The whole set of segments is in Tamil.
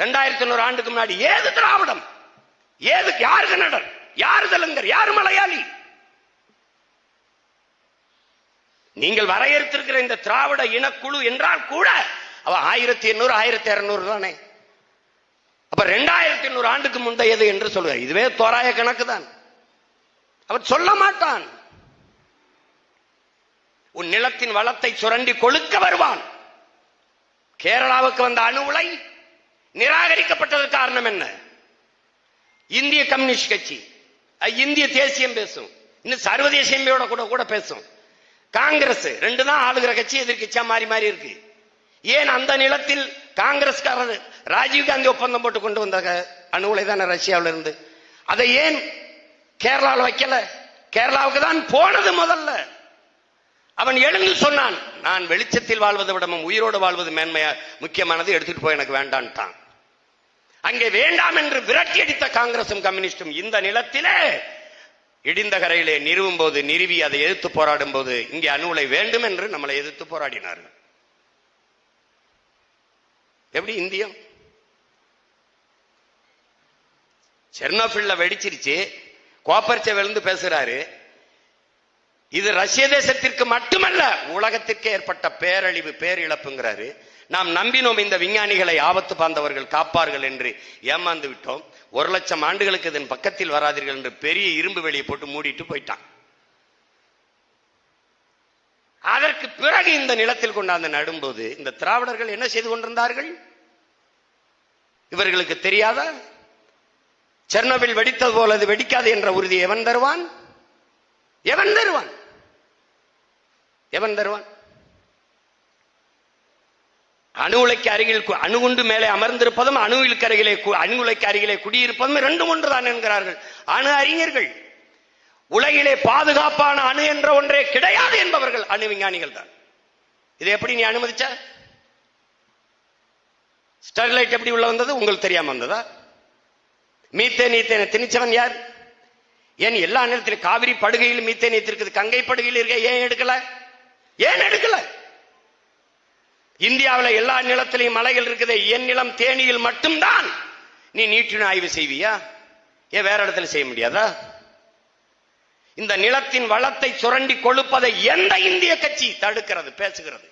2100 ஆண்டுக்கு முன்னாடி ஏது திராவிடம், ஏது யாரு கன்னடர், யாரு தெலுங்கர், யாரு மலையாளி? நீங்கள் வரையறுத்திருக்கிற இந்த திராவிட இனக்குழு என்றால் கூட அவ 1800 1200 தானே. அப்ப 2100 ஆண்டுக்கு முந்தையது என்று சொல்லுவார். இதுவே தோராய கணக்கு தான். அவர் சொல்ல மாட்டான். உன் நிலத்தின் வளத்தை சுரண்டி கொழுக்க வருவான். கேரளாவுக்கு வந்த அணு உலை நிராகரிக்கப்பட்டதற்கு காரணம் என்ன? இந்திய கம்யூனிஸ்ட் கட்சி, இந்திய தேசியம் பேசும், இன்னும் சர்வதேசியமையோட கூட கூட பேசும். காங்கிரஸ் ரெண்டு தான் ஆளுகிற கட்சி, எதிர்கட்சியா மாறி மாறி இருக்கு. ஏன் அந்த நிலத்தில் காங்கிரஸ்காரர் ராஜீவ்காந்தி ஒப்பந்தம் போட்டு கொண்டு வந்த அணு உலை தானே ரஷ்யாவில இருந்து, அதை ஏன் கேரளாவில் வைக்கல? கேரளாவுக்கு தான் போனது முதல்ல. அவன் எழுந்து சொன்னான், நான் வெளிச்சத்தில் வாழ்வதை விடமும் உயிரோடு வாழ்வது மேன்மையா முக்கியமானது, எடுத்துட்டு போய் எனக்கு வேண்டான்ட்டான். அங்கே வேண்டாம் என்று விரட்டி அடித்த காங்கிரசும் கம்யூனிஸ்டும் இந்த நிலத்திலே இடிந்த கரையிலே நிறுவும் போது, நிறுவி அதை எதிர்த்து போராடும் போது இங்கே அணு உலை வேண்டும் என்று நம்மளை எதிர்த்து போராடினார்கள். எப்படி இந்தியம்? செர்னோபில்ல வெடிச்சிருச்சு, கோப்பர்ச்ச விழுந்து பேசுறாரு. இது ரஷ்ய தேசத்திற்கு மட்டுமல்ல உலகத்திற்கு ஏற்பட்ட பேரழிவு, பேரிழப்புங்கிறாரு. நாம் நம்பினோம் இந்த விஞ்ஞானிகளை ஆபத்து பார்ந்தவர்கள் காப்பார்கள் என்று ஏமாந்து விட்டோம். 1,00,000 ஆண்டுகளுக்கு இதன் பக்கத்தில் வராதீர்கள் என்று பெரிய இரும்பு வெளியை போட்டு மூடிட்டு போயிட்டான். அதற்கு பிறகு இந்த நிலத்தில் கொண்டாந்து நடும்போது இந்த திராவிடர்கள் என்ன செய்து கொண்டிருந்தார்கள்? இவர்களுக்கு தெரியாதா? செர்னோபில் வெடித்தது போல அது வெடிக்காது என்ற உறுதி எவன் தருவான்? எவன் தருவான்? எவன் தருவான்? அணு உலைக்கு அருகில் அணுகுண்டு மேலே அமர்ந்திருப்பதும் அணு உலைக்கு அருகிலே குடியிருப்பதும் ரெண்டும் ஒன்றுதான் என்கிறார்கள் அணு அறிஞர்கள். உலகிலே பாதுகாப்பான அணு என்ற ஒன்றே கிடையாது என்பவர்கள் அணு விஞ்ஞானிகள் தான். இதை எப்படி நீ அனுமதிச்ச? ஸ்டெர்லைட் எப்படி உள்ள வந்தது? உங்களுக்கு தெரியாம வந்ததா? மீத்தேன் திணிச்சவன் யார்? ஏன் எல்லா நேரத்திலும் காவிரி படுகையில் மீத்தேன் இருக்குது, கங்கை படுகையில் இருக்க, ஏன் எடுக்கல? ஏன் எடுக்கல? இந்தியாவில் எல்லா நிலத்திலையும் மலைகள் இருக்குது, என் நிலம் தேனியில் மட்டும்தான் நீ நீட்டின ஆய்வு செய்வியா? ஏன் வேற இடத்துல செய்ய முடியாதா? இந்த நிலத்தின் வளத்தை சுரண்டி கொழுப்பதை எந்த இந்திய கட்சி தடுக்கிறது, பேசுகிறது?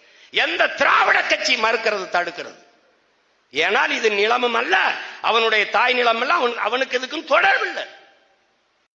எந்த திராவிட கட்சி மறுக்கிறது, தடுக்கிறது? ஏனால் இது நிலமும் அல்ல, அவனுடைய தாய் நிலம் அல்ல, அவனுக்கு இதுக்கும் தொடர்பில்லை.